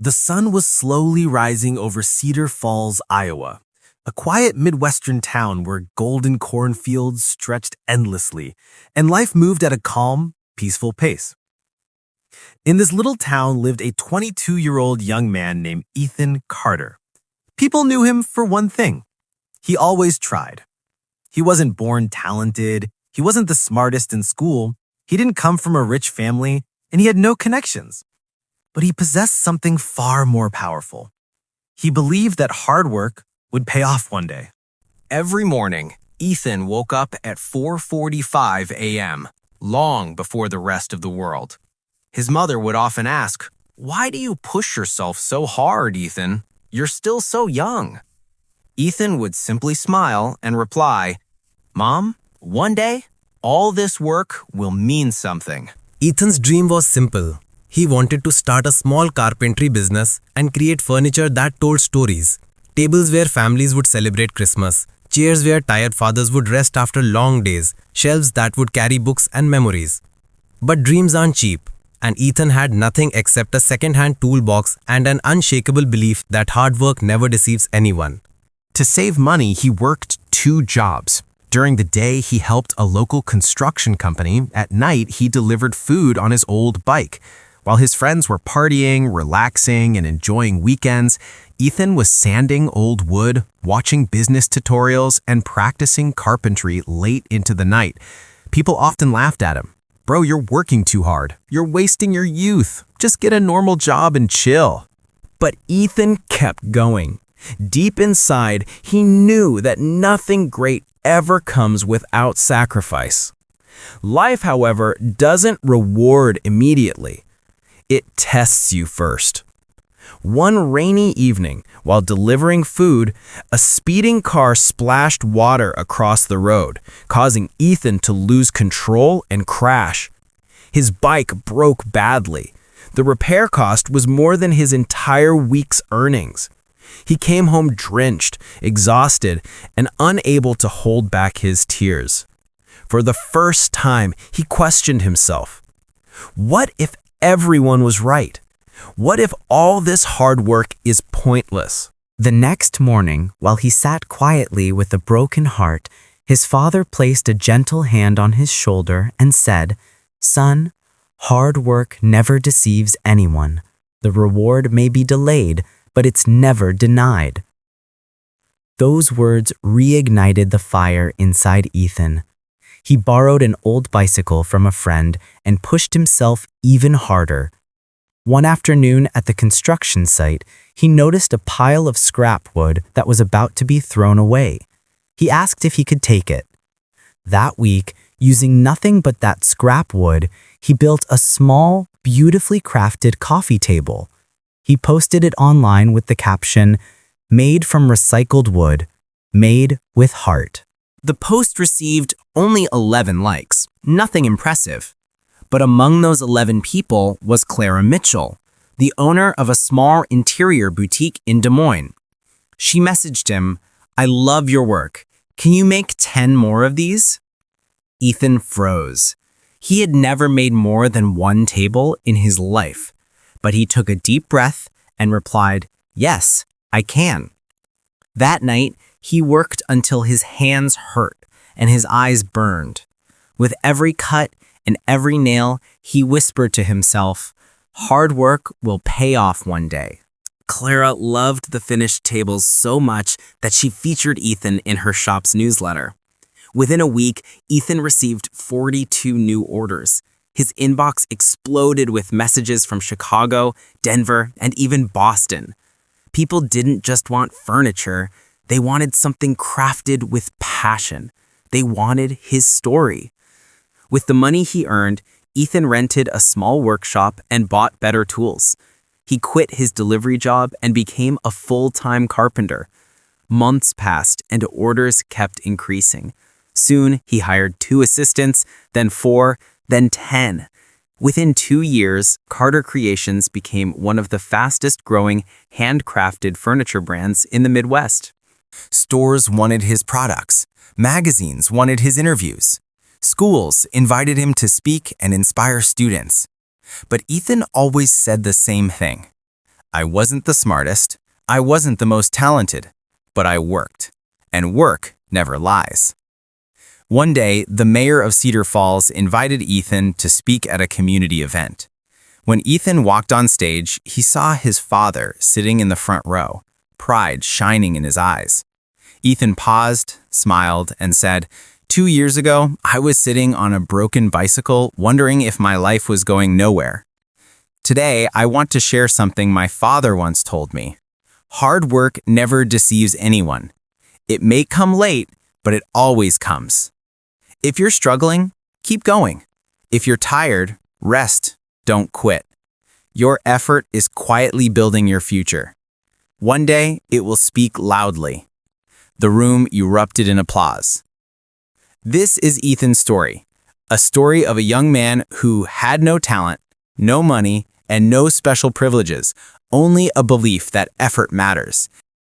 The sun was slowly rising over Cedar Falls, Iowa, a quiet Midwestern town where golden cornfields stretched endlessly, and life moved at a calm, peaceful pace. In this little town lived a 22-year-old young man named Ethan Carter. People knew him for one thing. He always tried. He wasn't born talented, he wasn't the smartest in school, he didn't come from a rich family, and he had no connections. But he possessed something far more powerful. He believed that hard work would pay off one day. Every morning, Ethan woke up at 4:45 a.m., long before the rest of the world. His mother would often ask, "Why do you push yourself so hard, Ethan? You're still so young." Ethan would simply smile and reply, "Mom, one day, all this work will mean something." Ethan's dream was simple. He wanted to start a small carpentry business and create furniture that told stories. Tables where families would celebrate Christmas, chairs where tired fathers would rest after long days, shelves that would carry books and memories. But dreams aren't cheap, and Ethan had nothing except a second-hand toolbox and an unshakable belief that hard work never deceives anyone. To save money, he worked 2 jobs. During the day, he helped a local construction company. At night, he delivered food on his old bike. While his friends were partying, relaxing, and enjoying weekends, Ethan was sanding old wood, watching business tutorials, and practicing carpentry late into the night. People often laughed at him. "Bro, you're working too hard. You're wasting your youth. Just get a normal job and chill." But Ethan kept going. Deep inside, he knew that nothing great ever comes without sacrifice. Life, however, doesn't reward immediately. It tests you first. One rainy evening, while delivering food, a speeding car splashed water across the road, causing Ethan to lose control and crash. His bike broke badly. The repair cost was more than his entire week's earnings. He came home drenched, exhausted, and unable to hold back his tears. For the first time, he questioned himself. What if everyone was right? What if all this hard work is pointless? The next morning, while he sat quietly with a broken heart, his father placed a gentle hand on his shoulder and said, "Son, hard work never deceives anyone. The reward may be delayed, but it's never denied." Those words reignited the fire inside Ethan. He borrowed an old bicycle from a friend and pushed himself even harder. One afternoon at the construction site, he noticed a pile of scrap wood that was about to be thrown away. He asked if he could take it. That week, using nothing but that scrap wood, he built a small, beautifully crafted coffee table. He posted it online with the caption, "Made from recycled wood, made with heart." The post received only 11 likes, nothing impressive. But among those 11 people was Clara Mitchell, the owner of a small interior boutique in Des Moines. She messaged him, "I love your work. Can you make 10 more of these?" Ethan froze. He had never made more than one table in his life, but he took a deep breath and replied, "Yes, I can." That night, he worked until his hands hurt and his eyes burned. With every cut and every nail, he whispered to himself, "Hard work will pay off one day." Clara loved the finished tables so much that she featured Ethan in her shop's newsletter. Within a week, Ethan received 42 new orders. His inbox exploded with messages from Chicago, Denver, and even Boston. People didn't just want furniture, they wanted something crafted with passion. They wanted his story. With the money he earned, Ethan rented a small workshop and bought better tools. He quit his delivery job and became a full-time carpenter. Months passed and orders kept increasing. Soon, he hired 2 assistants, then 4, then 10. Within 2 years, Carter Creations became one of the fastest-growing handcrafted furniture brands in the Midwest. Stores wanted his products. Magazines wanted his interviews. Schools invited him to speak and inspire students. But Ethan always said the same thing. I wasn't the smartest, I wasn't the most talented, but I worked, and work never lies. One day, the mayor of Cedar Falls invited Ethan to speak at a community event. When Ethan walked on stage, he saw his father sitting in the front row, pride shining in his eyes. Ethan paused, smiled, and said, "2 years ago, I was sitting on a broken bicycle wondering if my life was going nowhere. Today, I want to share something my father once told me. Hard work never deceives anyone. It may come late, but it always comes. If you're struggling, keep going. If you're tired, rest, don't quit. Your effort is quietly building your future. One day, it will speak loudly." The room erupted in applause. This is Ethan's story, a story of a young man who had no talent, no money, and no special privileges, only a belief that effort matters,